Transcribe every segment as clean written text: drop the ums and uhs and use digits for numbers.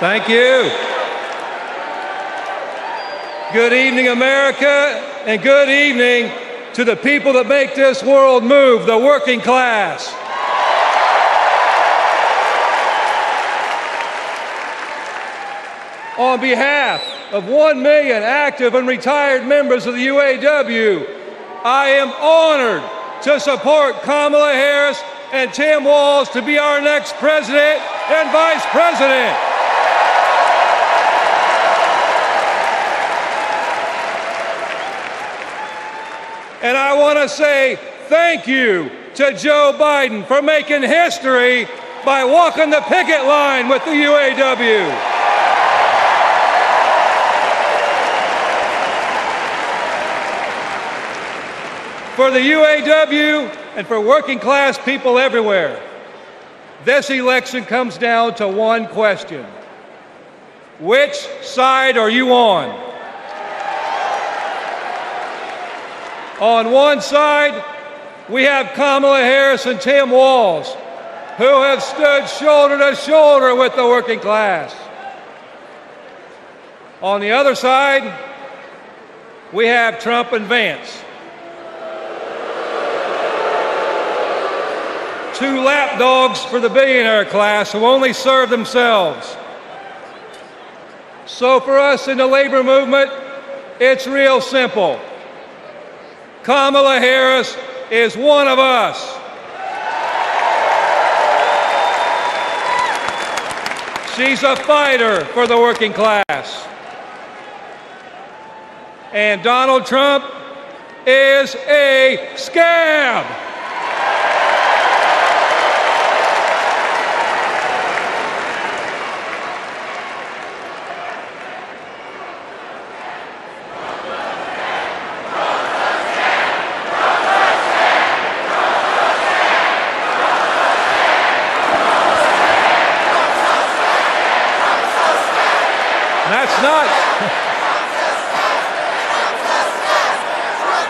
Thank you. Good evening, America, and good evening to the people that make this world move, the working class. On behalf of 1 million active and retired members of the UAW, I am honored to support Kamala Harris and Tim Walz to be our next president and vice president. And I want to say thank you to Joe Biden for making history by walking the picket line with the UAW. For the UAW and for working class people everywhere, this election comes down to one question. Which side are you on? On one side, we have Kamala Harris and Tim Walz, who have stood shoulder to shoulder with the working class. On the other side, we have Trump and Vance, two lapdogs for the billionaire class who only serve themselves. So for us in the labor movement, it's real simple. Kamala Harris is one of us. She's a fighter for the working class. And Donald Trump is a scab.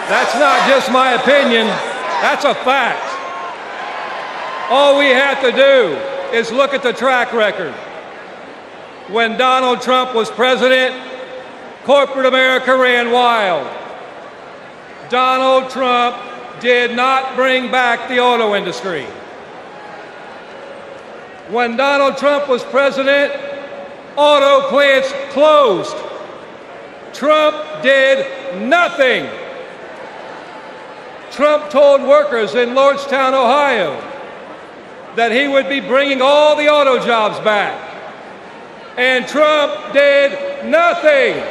That's not just my opinion, that's a fact. All we have to do is look at the track record. When Donald Trump was president, corporate America ran wild. Donald Trump did not bring back the auto industry. When Donald Trump was president, auto plants closed. Trump did nothing. Trump told workers in Lordstown, Ohio, that he would be bringing all the auto jobs back. And Trump did nothing.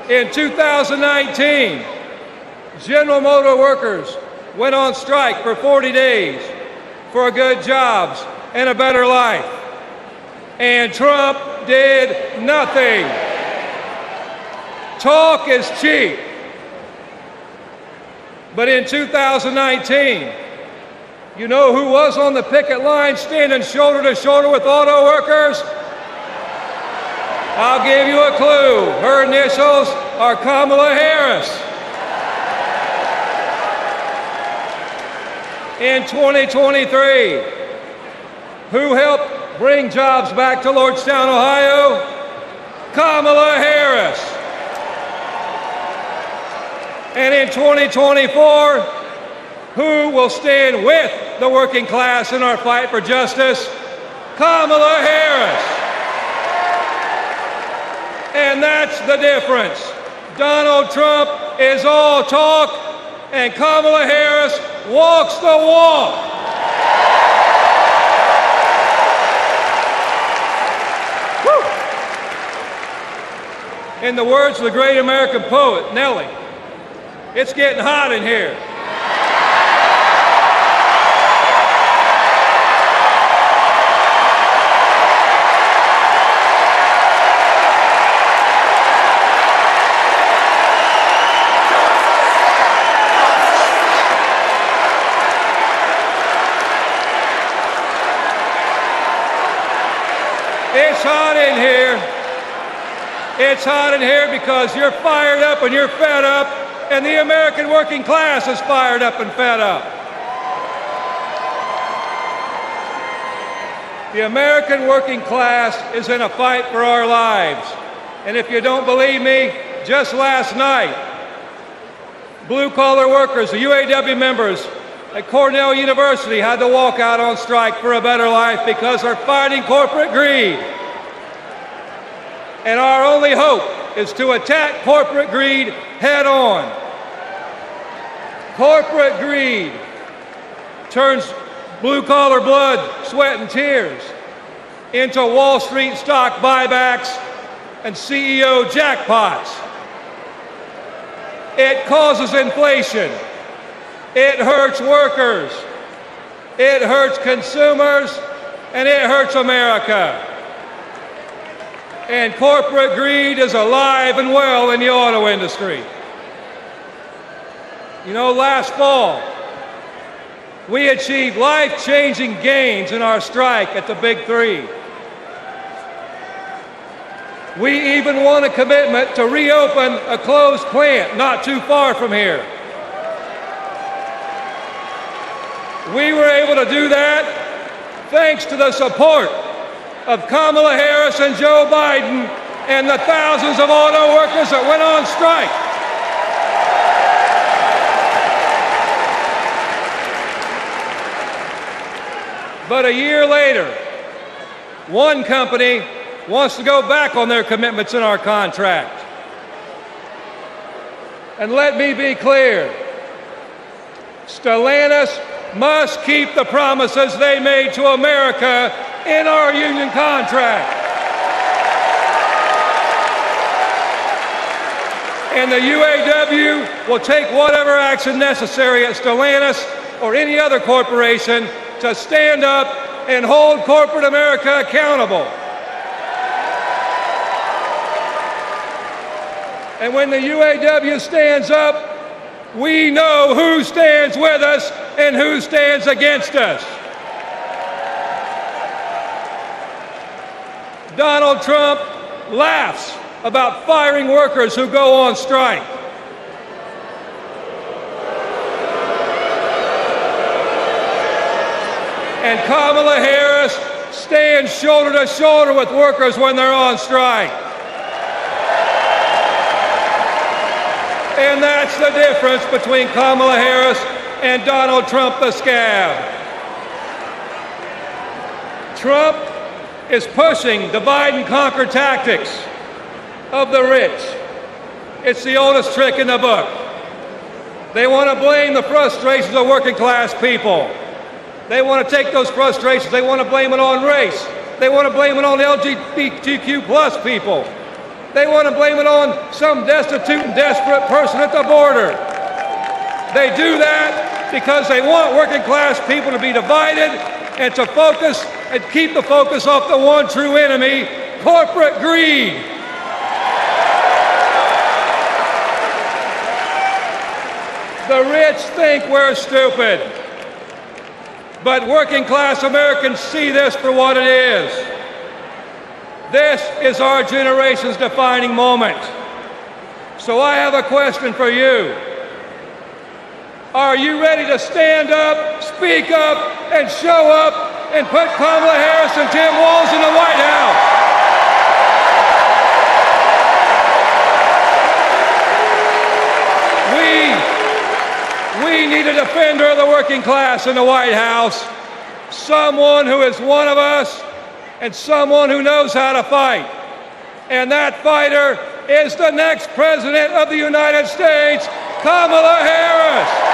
In 2019, General Motor workers went on strike for 40 days for good jobs and a better life. And Trump did nothing. Talk is cheap. But in 2019, you know who was on the picket line standing shoulder to shoulder with auto workers? I'll give you a clue. Her initials are Kamala Harris. In 2023, who helped bring jobs back to Lordstown, Ohio? Kamala Harris. And in 2024, who will stand with the working class in our fight for justice? Kamala Harris. And that's the difference. Donald Trump is all talk, and Kamala Harris walks the walk. Woo. In the words of the great American poet, Nellie, it's getting hot in here. It's hot in here. It's hot in here because you're fired up and you're fed up, and the American working class is fired up and fed up. The American working class is in a fight for our lives. And if you don't believe me, just last night, blue-collar workers, the UAW members at Cornell University had to walk out on strike for a better life because they're fighting corporate greed. And our only hope is to attack corporate greed head on. Corporate greed turns blue-collar blood, sweat, and tears into Wall Street stock buybacks and CEO jackpots. It causes inflation. It hurts workers. It hurts consumers, and it hurts America. And corporate greed is alive and well in the auto industry. You know, last fall, we achieved life-changing gains in our strike at the Big Three. We even won a commitment to reopen a closed plant not too far from here. We were able to do that thanks to the support of Kamala Harris and Joe Biden and the thousands of auto workers that went on strike. But a year later, one company wants to go back on their commitments in our contract. And let me be clear, Stellantis must keep the promises they made to America in our union contract. And the UAW will take whatever action necessary at Stellantis or any other corporation to stand up and hold corporate America accountable. And when the UAW stands up, we know who stands with us and who stands against us. Donald Trump laughs about firing workers who go on strike. And Kamala Harris stands shoulder to shoulder with workers when they're on strike. And that's the difference between Kamala Harris and Donald Trump, the scab. Trump is pushing divide and conquer tactics of the rich. It's the oldest trick in the book. They want to blame the frustrations of working class people. They want to take those frustrations, they want to blame it on race. They want to blame it on LGBTQ plus people. They want to blame it on some destitute and desperate person at the border. They do that because they want working class people to be divided and to focus and keep the focus off the one true enemy, corporate greed. The rich think we're stupid. But working class Americans see this for what it is. This is our generation's defining moment. So I have a question for you. Are you ready to stand up, speak up, and show up and put Kamala Harris and Tim Walz in the White House? We need a defender of the working class in the White House, someone who is one of us and someone who knows how to fight. And that fighter is the next President of the United States, Kamala Harris.